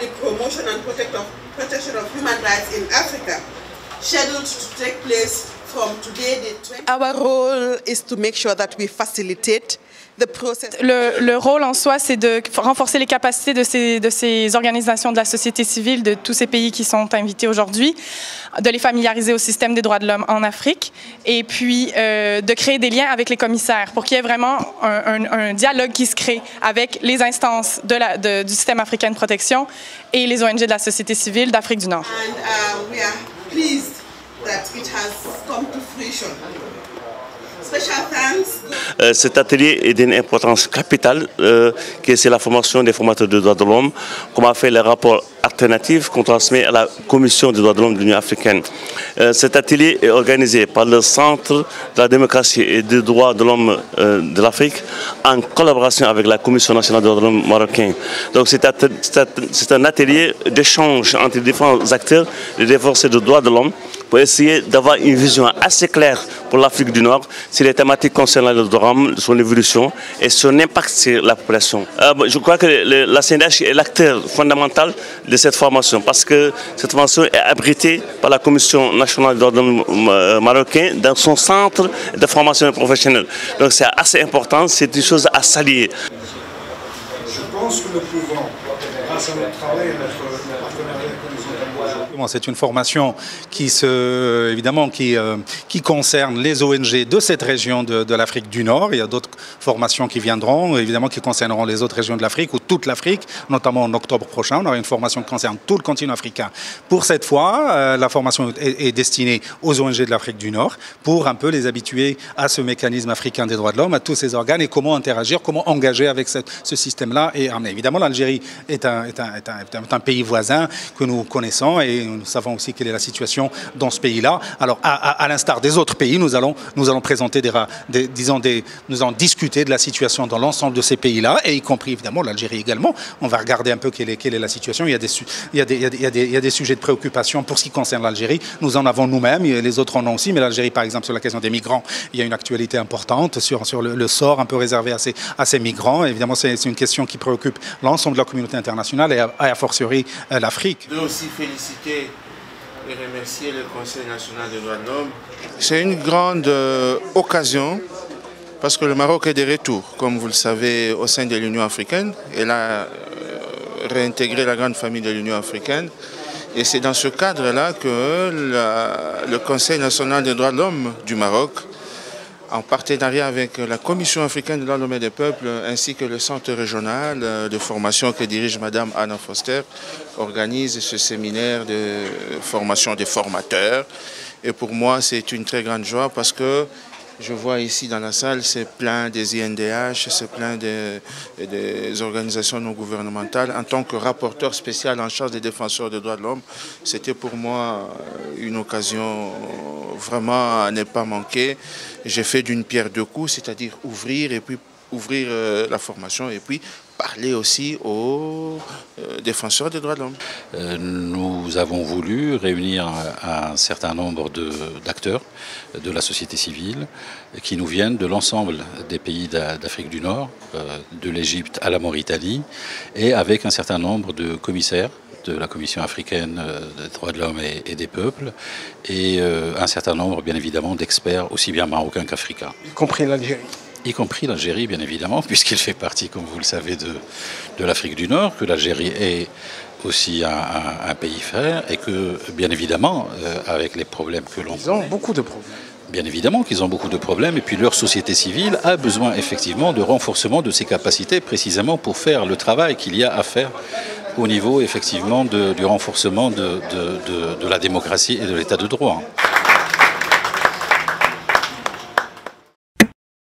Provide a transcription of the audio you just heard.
the promotion and protection of human rights in Africa, scheduled to take place from today, the 20th. Our role is to make sure that we facilitate the process. Le rôle en soi, c'est de renforcer les capacités de ces organisations de la société civile, de tous ces pays qui sont invités aujourd'hui, de les familiariser au système des droits de l'homme en Afrique et puis de créer des liens avec les commissaires pour qu'il y ait vraiment un dialogue qui se crée avec les instances du système africain de protection et les ONG de la société civile d'Afrique du Nord. And we are pleased that it has come to fruition. Cet atelier est d'une importance capitale, qui c'est la formation des formateurs de droits de l'homme, comme a fait le rapport alternatif qu'on transmet à la Commission des droits de l'homme de l'Union africaine. Cet atelier est organisé par le Centre de la démocratie et des droits de l'homme de l'Afrique en collaboration avec la Commission nationale des droits de l'homme marocaine. Donc c'est un atelier d'échange entre les différents acteurs, les défenseurs des droits de l'homme, pour essayer d'avoir une vision assez claire pour l'Afrique du Nord sur les thématiques concernant le droit de l'homme, son évolution et son impact sur la population. Je crois que la CNDH est l'acteur fondamental de cette formation parce que cette formation est abritée par la Commission nationale des droits de l'homme marocain dans son centre de formation professionnelle. Donc c'est assez important, c'est une chose à saluer. Je pense que nous pouvons, grâce à notre travail et notre partenariat avec c'est une formation qui concerne les ONG de cette région de l'Afrique du Nord. Il y a d'autres formations qui viendront, évidemment, qui concerneront les autres régions de l'Afrique ou toute l'Afrique, notamment en octobre prochain. On aura une formation qui concerne tout le continent africain. Pour cette fois, la formation est destinée aux ONG de l'Afrique du Nord pour un peu les habituer à ce mécanisme africain des droits de l'homme, à tous ces organes et comment interagir, comment engager avec ce système-là. Et évidemment, l'Algérie est un pays voisin que nous connaissons et nous savons aussi quelle est la situation dans ce pays-là. Alors, à l'instar des autres pays, nous allons présenter nous allons discuter de la situation dans l'ensemble de ces pays-là, et y compris évidemment l'Algérie également. On va regarder un peu quelle est la situation. Il y a des sujets de préoccupation pour ce qui concerne l'Algérie. Nous en avons nous-mêmes, les autres en ont aussi, mais l'Algérie, par exemple, sur la question des migrants, il y a une actualité importante sur le sort un peu réservé à ces migrants. Évidemment, c'est une question qui préoccupe l'ensemble de la communauté internationale et a fortiori l'Afrique. Je veux aussi féliciter et remercier le Conseil national des droits de l'homme. C'est une grande occasion parce que le Maroc est de retour, comme vous le savez, au sein de l'Union africaine. Elle a réintégré la grande famille de l'Union africaine. Et c'est dans ce cadre-là que le Conseil national des droits de l'homme du Maroc, en partenariat avec la Commission africaine des droits de l'homme et des peuples, ainsi que le centre régional de formation que dirige Madame Anna Foster, organise ce séminaire de formation des formateurs. Et pour moi, c'est une très grande joie parce que je vois ici dans la salle, c'est plein des INDH, c'est plein des organisations non gouvernementales. En tant que rapporteur spécial en charge des défenseurs des droits de l'homme, c'était pour moi une occasion vraiment à ne pas manquer. J'ai fait d'une pierre deux coups, c'est-à-dire ouvrir la formation et puis parler aussi aux défenseurs des droits de l'homme. Nous avons voulu réunir un certain nombre d'acteurs de la société civile qui nous viennent de l'ensemble des pays d'Afrique du Nord, de l'Égypte à la Mauritanie, et avec un certain nombre de commissaires de la Commission africaine des droits de l'homme et des peuples, et un certain nombre, bien évidemment, d'experts, aussi bien marocains qu'africains. Y compris l'Algérie. Y compris l'Algérie, bien évidemment, puisqu'elle fait partie, comme vous le savez, de l'Afrique du Nord, que l'Algérie est aussi un pays frère, et que, bien évidemment, avec les problèmes que l'on... Ils ont beaucoup de problèmes. Bien évidemment qu'ils ont beaucoup de problèmes, et puis leur société civile a besoin, effectivement, de renforcement de ses capacités, précisément pour faire le travail qu'il y a à faire au niveau, effectivement, du renforcement de la démocratie et de l'état de droit.